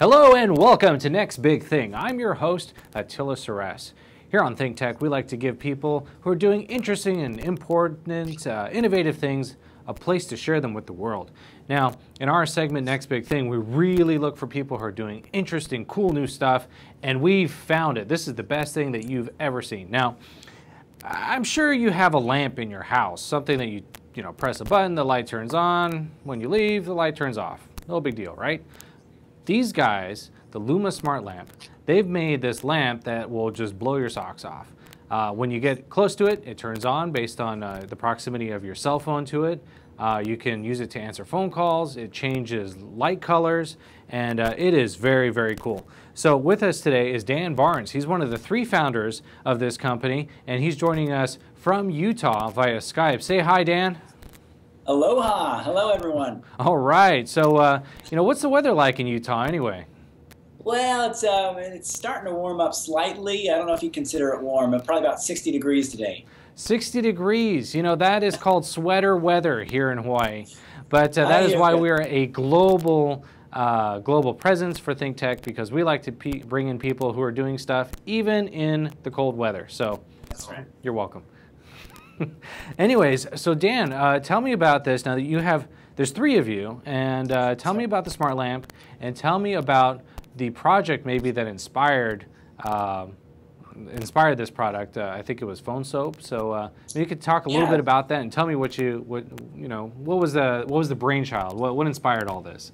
Hello and welcome to Next Big Thing. I'm your host, Attila Suras. Here on Think Tech, we like to give people who are doing interesting and important, innovative things a place to share them with the world. Now, in our segment, Next Big Thing, we really look for people who are doing interesting, cool new stuff, and we've found it. This is the best thing that you've ever seen. Now, I'm sure you have a lamp in your house, something that you press a button, the light turns on. When you leave, the light turns off. No big deal, right? These guys, the Luma SmartLamp, they've made this lamp that will just blow your socks off. When you get close to it, it turns on based on the proximity of your cell phone to it. You can use it to answer phone calls. It changes light colors, and it is very, very cool. So with us today is Dan Barnes. He's one of the 3 founders of this company, and he's joining us from Utah via Skype. Say hi, Dan. Aloha. Hello, everyone. All right. So, what's the weather like in Utah anyway? Well, it's starting to warm up slightly. I don't know if you consider it warm, but probably about 60 degrees today. 60 degrees. That is called sweater weather here in Hawaii. But that is why we are a global presence for Think Tech, because we like to bring in people who are doing stuff even in the cold weather. So that's right. You're welcome. Anyways, so Dan, tell me about this. Now that there's 3 of you, and tell me about the Smart Lamp, and tell me about the project maybe that inspired this product. I think it was PhoneSoap. So maybe you could talk a little bit about that and tell me what was the brainchild? What inspired all this?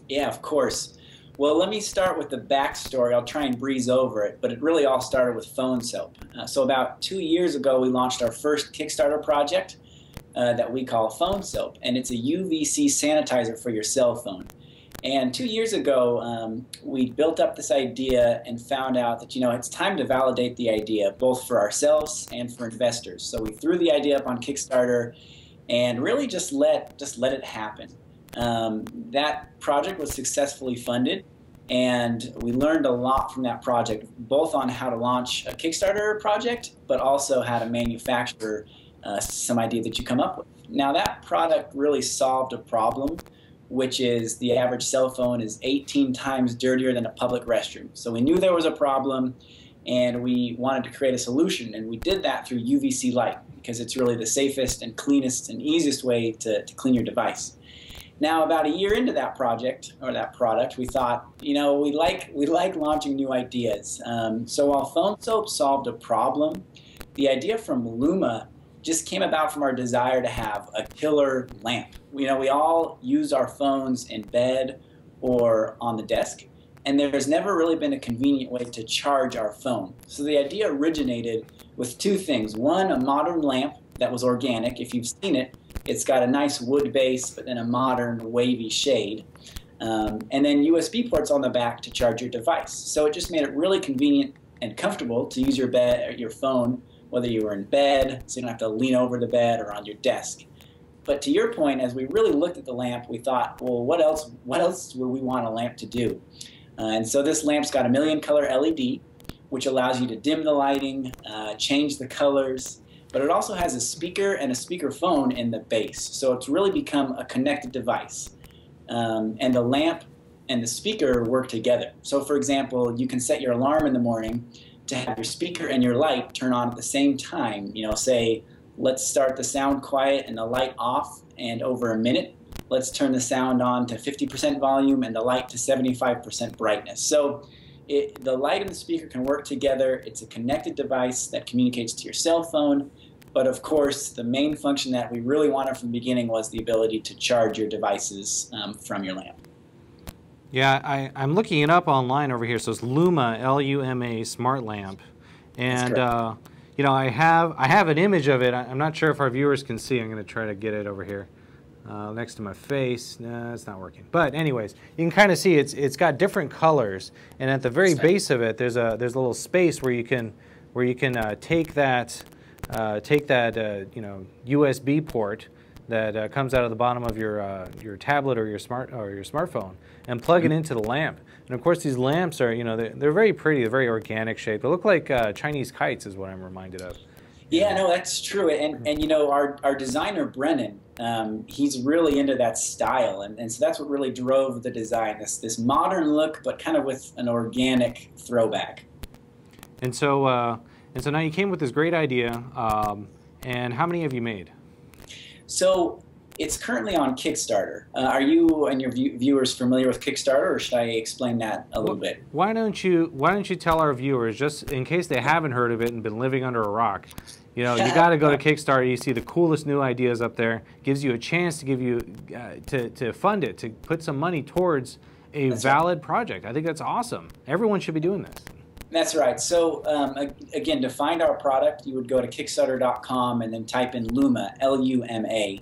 Yeah, of course. Well, let me start with the backstory. I'll try and breeze over it, but it really all started with PhoneSoap. So about 2 years ago, we launched our first Kickstarter project that we call PhoneSoap, and it's a UVC sanitizer for your cell phone. And 2 years ago, we built up this idea and found out that it's time to validate the idea, both for ourselves and for investors. So we threw the idea up on Kickstarter and really just let it happen. That project was successfully funded, and we learned a lot from that project, both on how to launch a Kickstarter project, but also how to manufacture some idea that you come up with. Now, that product really solved a problem, which is the average cell phone is 18 times dirtier than a public restroom. So we knew there was a problem, and we wanted to create a solution, and we did that through UVC light, because it's really the safest and cleanest and easiest way to clean your device. Now, about a year into that project, or that product, we thought, we like launching new ideas. So while PhoneSoap solved a problem, the idea from Luma just came about from our desire to have a killer lamp. We all use our phones in bed or on the desk, and there's never really been a convenient way to charge our phone. So the idea originated with 2 things. One, a modern lamp that was organic. If you've seen it, it's got a nice wood base, but then a modern wavy shade. And then USB ports on the back to charge your device. So it just made it really convenient and comfortable to use your phone, whether you were in bed, so you don't have to lean over the bed, or on your desk. But to your point, as we really looked at the lamp, we thought, well, what else would we want a lamp to do? And so this lamp's got a 1,000,000 color LED, which allows you to dim the lighting, change the colors, but it also has a speaker and a speaker phone in the base. So it's really become a connected device. And the lamp and the speaker work together. So for example, you can set your alarm in the morning to have your speaker and your light turn on at the same time. Say, let's start the sound quiet and the light off, and over a minute, let's turn the sound on to 50% volume and the light to 75% brightness. So the light and the speaker can work together. It's a connected device that communicates to your cell phone. But of course, the main function that we really wanted from the beginning was the ability to charge your devices from your lamp. Yeah, I'm looking it up online over here. So it's Luma, L-U-M-A, Smart Lamp, and I have an image of it. I'm not sure if our viewers can see. I'm going to try to get it over here next to my face. No, it's not working. But anyways, you can kind of see it's got different colors, and at the very base of it, there's a little space where you can take that USB port that comes out of the bottom of your tablet or your smartphone and plug it into the lamp. And of course, these lamps are they're very pretty, they're very organic shaped. They look like Chinese kites, is what I'm reminded of. Yeah, no, that's true. And you know, our designer, Brennan, he's really into that style. And so that's what really drove the design, this modern look, but kind of with an organic throwback. And so now you came with this great idea. And how many have you made? So it's currently on Kickstarter. Are you and your viewers familiar with Kickstarter, or should I explain that a little bit? Why don't you tell our viewers, just in case they haven't heard of it and been living under a rock, you know, you got to go to Kickstarter. You see the coolest new ideas up there. Gives you a chance to give you to fund it, to put some money towards a valid project. I think that's awesome. Everyone should be doing this. That's right. So again, to find our product, you would go to Kickstarter.com and then type in Luma, L-U-M-A.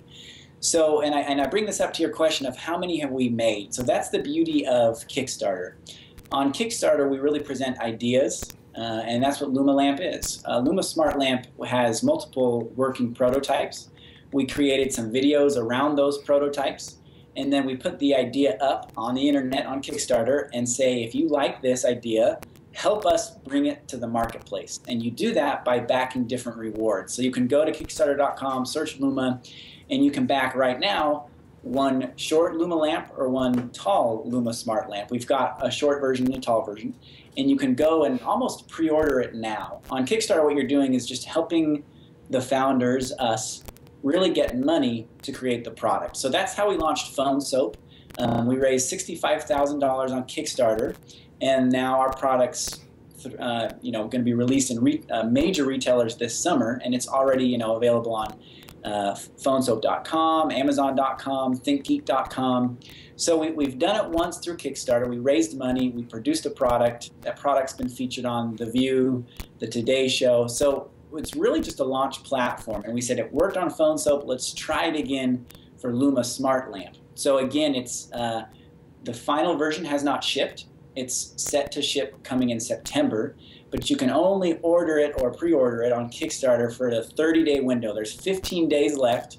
So, and I bring this up to your question of how many have we made. So that's the beauty of Kickstarter. On Kickstarter, we really present ideas, and that's what Luma Lamp is. Luma SmartLamp has multiple working prototypes. We created some videos around those prototypes, and then we put the idea up on the internet on Kickstarter and say, if you like this idea, help us bring it to the marketplace. And you do that by backing different rewards. So you can go to Kickstarter.com, search Luma, and you can back right now one short Luma lamp or one tall Luma Smart Lamp. We've got a short version and a tall version, and you can go and almost pre-order it now. On Kickstarter, what you're doing is just helping the founders, us, really get money to create the product. So that's how we launched PhoneSoap. We raised $65,000 on Kickstarter, and now our product's you know, going to be released in major retailers this summer, and it's already, you know, available on PhoneSoap.com, Amazon.com, ThinkGeek.com. So we've done it once through Kickstarter. We raised money. We produced a product. That product's been featured on The View, The Today Show. So it's really just a launch platform. And we said it worked on PhoneSoap. Let's try it again for Luma SmartLamp. So again, it's the final version has not shipped. It's set to ship coming in September, but you can only order it or pre-order it on Kickstarter for the 30-day window. There's 15 days left,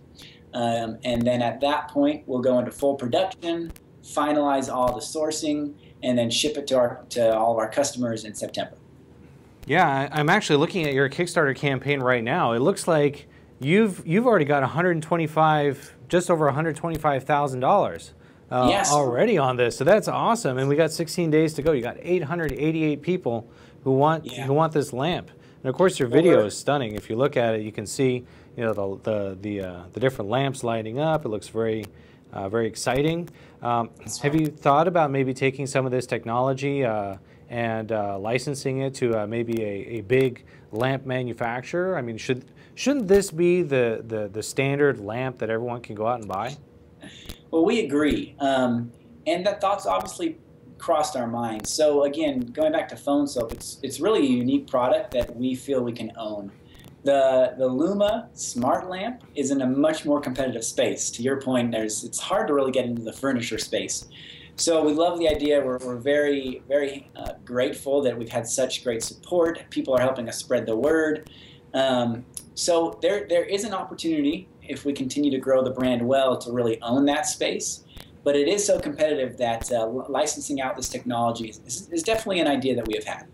and then at that point, we'll go into full production, finalize all the sourcing, and then ship it to all of our customers in September. Yeah, I'm actually looking at your Kickstarter campaign right now. It looks like you've already got just over $125,000. Yes. Already on this, so that's awesome. And we got 16 days to go. You got 888 people who want this lamp. And of course, your video is stunning. If you look at it, you can see, you know, the different lamps lighting up. It looks very exciting. Have you thought about maybe taking some of this technology and licensing it to maybe a big lamp manufacturer? I mean, shouldn't this be the standard lamp that everyone can go out and buy? Well, we agree, and that thought's obviously crossed our minds. So again, going back to PhoneSoap, it's really a unique product that we feel we can own. The Luma SmartLamp is in a much more competitive space. To your point, it's hard to really get into the furniture space. So we love the idea. We're very, very grateful that we've had such great support. People are helping us spread the word. So there is an opportunity, if we continue to grow the brand well, to really own that space. But it is so competitive that licensing out this technology is definitely an idea that we have had.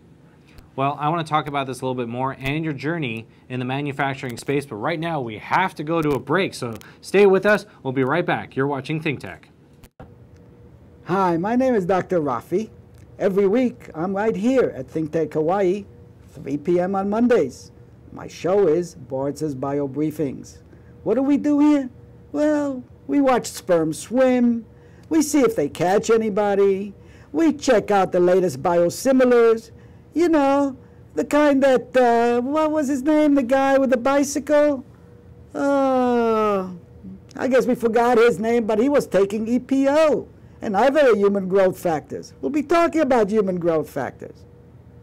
Well, I want to talk about this a little bit more and your journey in the manufacturing space, but right now we have to go to a break, so stay with us. We'll be right back. You're watching Think Tech. Hi, my name is Dr. Rafi. Every week I'm right here at Think Tech Hawaii, 3 p.m. on Mondays. My show is Boards' Bio Briefings. What do we do here? Well, we watch sperm swim, we see if they catch anybody, we check out the latest biosimilars, you know, the kind that, what was his name, the guy with the bicycle? I guess we forgot his name, but he was taking EPO and other human growth factors. We'll be talking about human growth factors.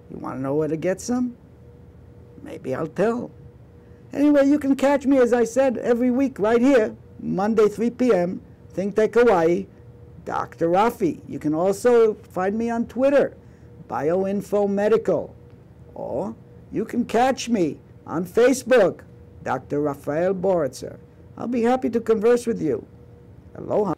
You want to know where to get some? Maybe I'll tell. Anyway, you can catch me, as I said, every week right here, Monday, 3 p.m., Think Tech Hawaii, Dr. Rafi. You can also find me on Twitter, BioInfo Medical. Or you can catch me on Facebook, Dr. Rafael Boritzer. I'll be happy to converse with you. Aloha.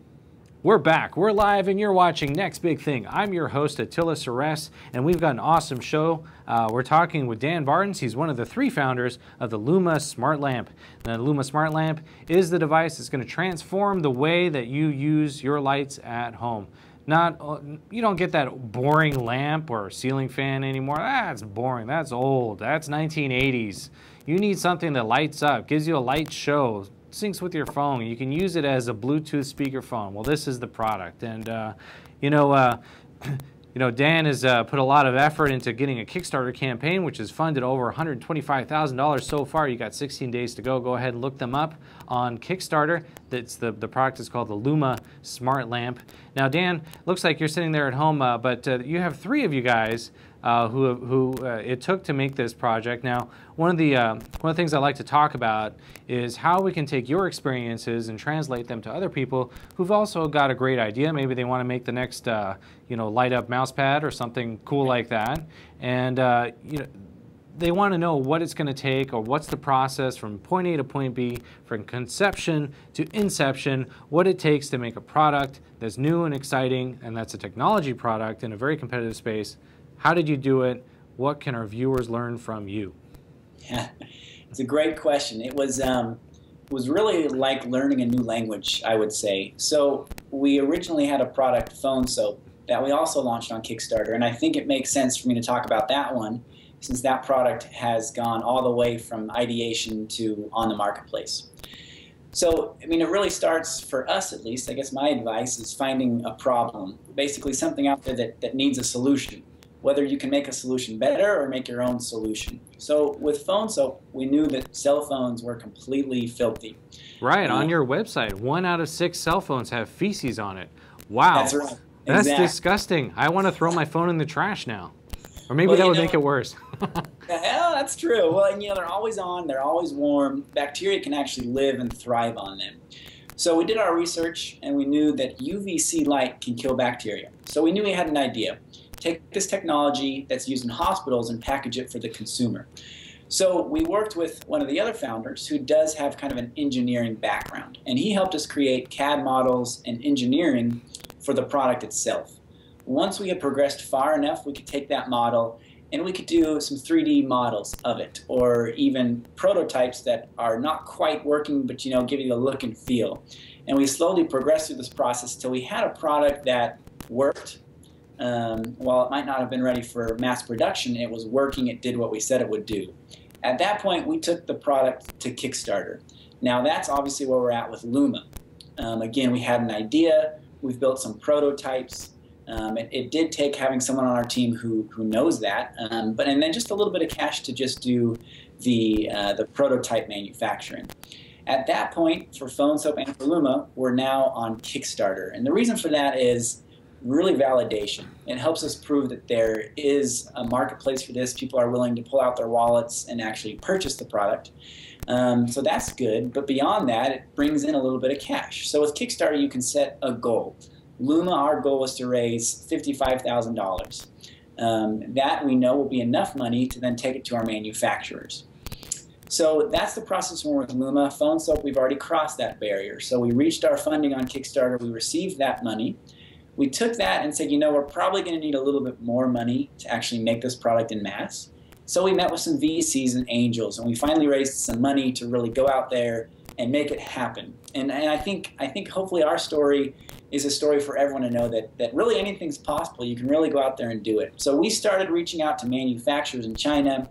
We're back, we're live, and you're watching Next Big Thing. I'm your host, Attila Sures, and we've got an awesome show. We're talking with Dan Bartens. He's one of the 3 founders of the Luma SmartLamp. The Luma SmartLamp is the device that's going to transform the way that you use your lights at home. You don't get that boring lamp or ceiling fan anymore. That's boring, that's old, that's 1980s. You need something that lights up, gives you a light show, syncs with your phone. You can use it as a Bluetooth speakerphone. Well, this is the product, and Dan has put a lot of effort into getting a Kickstarter campaign, which has funded over $125,000 so far. You got 16 days to go. Go ahead and look them up on Kickstarter. That's the product is called the Luma SmartLamp. Now, Dan, looks like you're sitting there at home, but you have 3 of you guys who it took to make this project. Now, one of the things I like to talk about is how we can take your experiences and translate them to other people who've also got a great idea. Maybe they want to make the next light up mouse pad or something cool like that, and they want to know what it's going to take or what's the process from point A to point B, from conception to inception, what it takes to make a product that's new and exciting, and that's a technology product in a very competitive space. How did you do it? What can our viewers learn from you? Yeah, it's a great question. It was really like learning a new language, I would say. So we originally had a product, PhoneSoap, that we also launched on Kickstarter, and I think it makes sense for me to talk about that one since that product has gone all the way from ideation to on the marketplace. So, I mean, it really starts, for us at least, I guess my advice is finding a problem, basically something out there that needs a solution, whether you can make a solution better or make your own solution. So with PhoneSoap, we knew that cell phones were completely filthy. Right, on your website, 1 out of 6 cell phones have feces on it. Wow. That's right. That's exactly. disgusting. I want to throw my phone in the trash now. Or maybe that would make it worse. Yeah, that's true. Well, and they're always on, they're always warm. Bacteria can actually live and thrive on them. So we did our research, and we knew that UVC light can kill bacteria. So we knew we had an idea. Take this technology that's used in hospitals and package it for the consumer. So we worked with one of the other founders who does have kind of an engineering background, and he helped us create CAD models and engineering for the product itself. Once we had progressed far enough, we could take that model and we could do some 3D models of it, or even prototypes that are not quite working but give you the look and feel. And we slowly progressed through this process till we had a product that worked. While it might not have been ready for mass production, it was working, it did what we said it would do. At that point, we took the product to Kickstarter. Now that's obviously where we're at with Luma. Again, we had an idea, we've built some prototypes. It did take having someone on our team who knows that, and then just a little bit of cash to just do the prototype manufacturing. At that point, for PhoneSoap and for Luma, we're now on Kickstarter. And the reason for that is really validation. It helps us prove that there is a marketplace for this. People are willing to pull out their wallets and actually purchase the product. So that's good, but beyond that, it brings in a little bit of cash. So with Kickstarter, you can set a goal. Luma, our goal was to raise $55,000. That we know will be enough money to then take it to our manufacturers. So that's the process when we're with Luma. PhoneSoap, we've already crossed that barrier. So we reached our funding on Kickstarter, we received that money. We took that and said, we're probably going to need a little bit more money to actually make this product in mass. So we met with some VCs and angels, and we finally raised some money to really go out there and make it happen. And I think hopefully our story is a story for everyone to know that really anything's possible. You can really go out there and do it. So we started reaching out to manufacturers in China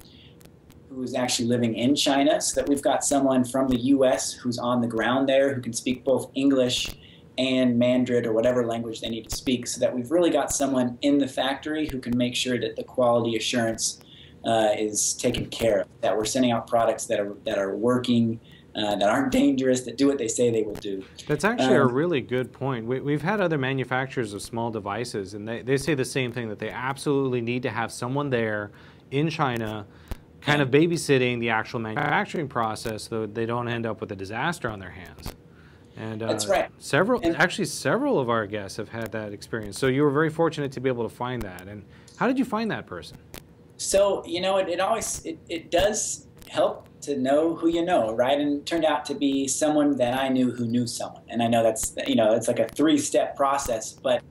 who is actually living in China, so that we've got someone from the US who's on the ground there who can speak both English and Mandarin or whatever language they need to speak, so that we've really got someone in the factory who can make sure that the quality assurance is taken care of, that we're sending out products that are working, that aren't dangerous, that do what they say they will do. That's actually a really good point. We've had other manufacturers of small devices, and they say the same thing, that they absolutely need to have someone there in China kind of babysitting the actual manufacturing process so they don't end up with a disaster on their hands. And that's right. Several of our guests have had that experience. So you were very fortunate to be able to find that. And how did you find that person? So it does help to know who you know, right? And it turned out to be someone that I knew who knew someone. And I know that's, it's like a 3-step process, but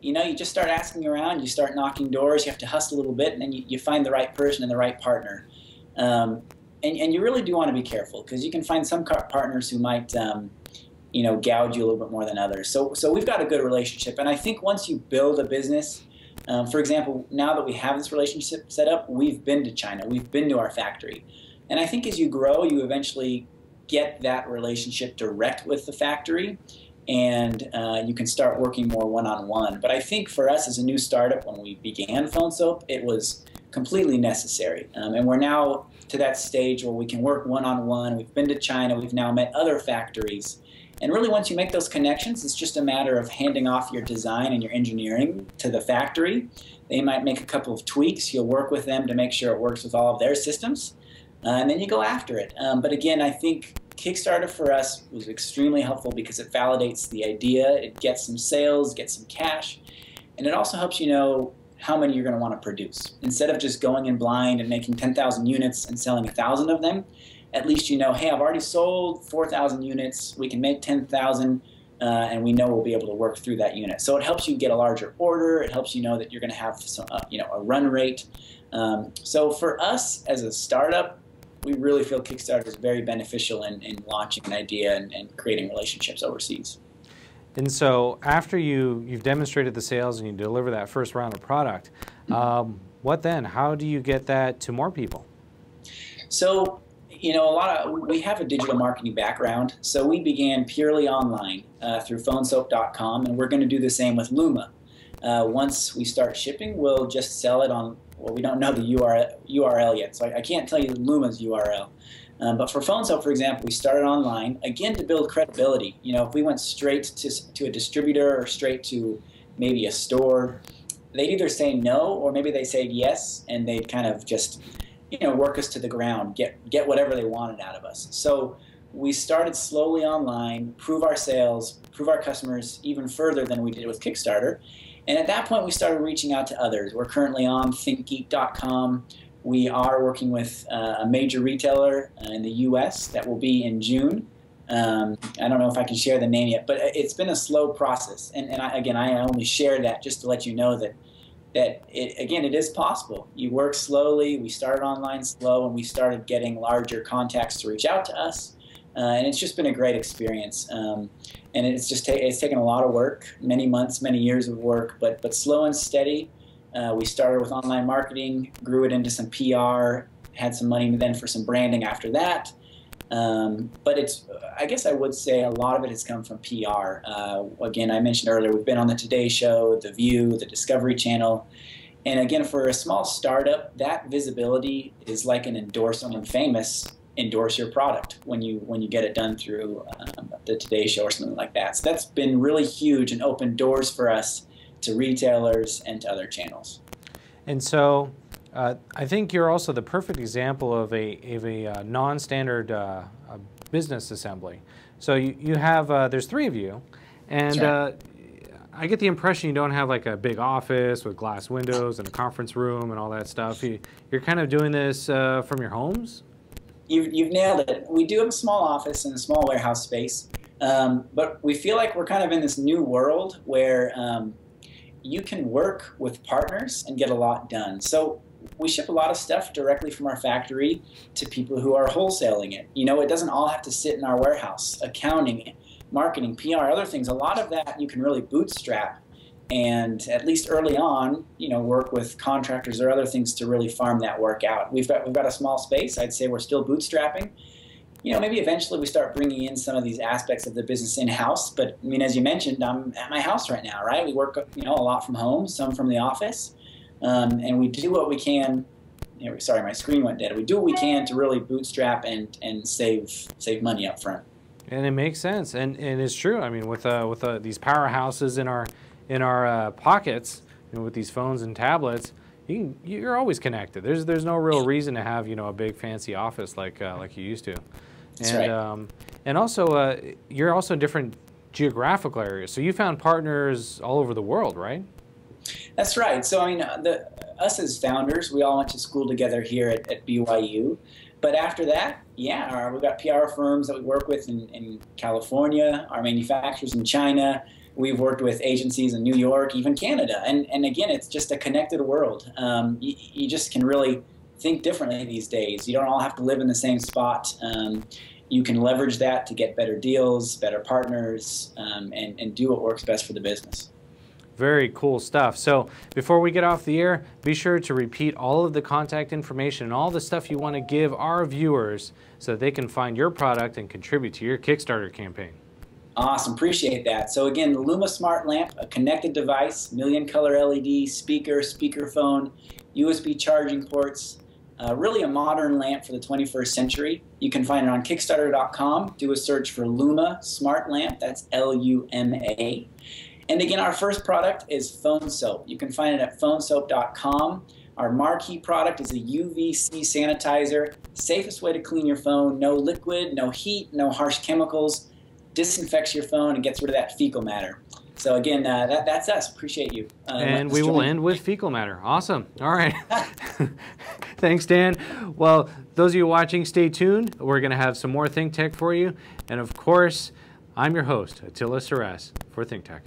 you just start asking around, you start knocking doors, you have to hustle a little bit, and then you find the right person and the right partner. And you really do want to be careful, because you can find some partners who might, gouge you a little bit more than others. So we've got a good relationship. And I think once you build a business, for example, now that we have this relationship set up, we've been to China, we've been to our factory. And I think as you grow, you eventually get that relationship direct with the factory, and you can start working more one-on-one. But I think for us as a new startup, when we began PhoneSoap, it was completely necessary. And we're now to that stage where we can work one-on-one. We've been to China, we've now met other factories. And really, once you make those connections, it's just a matter of handing off your design and your engineering to the factory. They might make a couple of tweaks. You'll work with them to make sure it works with all of their systems. And then you go after it. But again, I think Kickstarter for us was extremely helpful because it validates the idea, it gets some sales, gets some cash, and it also helps you know how many you're going to want to produce. Instead of just going in blind and making 10,000 units and selling 1,000 of them, at least you know, hey, I've already sold 4,000 units, we can make 10,000, and we know we'll be able to work through that unit. So it helps you get a larger order, it helps you know that you're going to have some, a run rate. So for us as a startup, we really feel Kickstarter is very beneficial in launching an idea and creating relationships overseas. And so after you've demonstrated the sales and you deliver that first round of product, what then? How do you get that to more people? So, we have a digital marketing background, so we began purely online through PhoneSoap.com, and we're going to do the same with Luma. Once we start shipping, we'll just sell it on, well, we don't know the URL yet, so I can't tell you Luma's URL. But for PhoneSoap, for example, we started online, again, to build credibility. If we went straight to a distributor or straight to maybe a store, they'd either say no, or maybe they say yes, and they'd kind of just, work us to the ground, get whatever they wanted out of us. So we started slowly online, prove our sales, prove our customers even further than we did with Kickstarter. And at that point, we started reaching out to others. We're currently on thinkgeek.com. We are working with a major retailer in the U.S. that will be in June. I don't know if I can share the name yet, but it's been a slow process. And I only share that just to let you know that it is possible. You work slowly. We started online slow, and we started getting larger contacts to reach out to us. And it's just been a great experience. And it's taken a lot of work, many months, many years of work, but slow and steady. We started with online marketing, grew it into some PR, had some money then for some branding after that. But I guess I would say a lot of it has come from PR. Again, I mentioned earlier, we've been on the Today Show, The View, the Discovery Channel. And again, for a small startup, that visibility is like an someone famous endorse your product when you get it done through the Today Show or something like that. So that's been really huge and opened doors for us to retailers and to other channels. And so I think you're also the perfect example of a non-standard business assembly. So you have, there's 3 of you, and right. I get the impression you don't have like a big office with glass windows and a conference room and all that stuff. You're kind of doing this from your homes? You've nailed it. We do have a small office and a small warehouse space, but we feel like we're kind of in this new world where you can work with partners and get a lot done. So we ship a lot of stuff directly from our factory to people who are wholesaling it. It doesn't all have to sit in our warehouse. Accounting, marketing, PR, other things, a lot of that you can really bootstrap. And at least early on, work with contractors or other things to really farm that work out. We've got a small space. I'd say we're still bootstrapping. Maybe eventually we start bringing in some of these aspects of the business in-house. But I mean, as you mentioned, I'm at my house right now, right? We work, a lot from home, some from the office, and we do what we can. Sorry, my screen went dead. We do what we can to really bootstrap and save money up front. And it makes sense, and it's true. I mean, with these powerhouses in our pockets, with these phones and tablets, you're always connected. There's no real reason to have a big fancy office like you used to. That's right. And also you're also in different geographical areas. So you found partners all over the world, right? That's right. So I mean, us as founders, we all went to school together here at BYU. But after that, yeah, we've got PR firms that we work with in California, our manufacturers in China. We've worked with agencies in New York, even Canada. And again, it's just a connected world. You just can really think differently these days. You don't all have to live in the same spot. You can leverage that to get better deals, better partners, and do what works best for the business. Very cool stuff. So before we get off the air, be sure to repeat all of the contact information and all the stuff you want to give our viewers so that they can find your product and contribute to your Kickstarter campaign. Awesome, appreciate that. So again, the Luma SmartLamp, a connected device, million color LED, speaker, speakerphone, USB charging ports, really a modern lamp for the 21st century. You can find it on Kickstarter.com. Do a search for Luma SmartLamp, that's L-U-M-A. And again, our first product is PhoneSoap. You can find it at PhoneSoap.com. Our marquee product is a UVC sanitizer, safest way to clean your phone, no liquid, no heat, no harsh chemicals. Disinfects your phone and gets rid of that fecal matter. So again, that's us. Appreciate you. And we will end with fecal matter. Awesome. All right. Thanks, Dan. Well, those of you watching, stay tuned. We're going to have some more Think Tech for you. And of course, I'm your host, Attila Suras for Think Tech.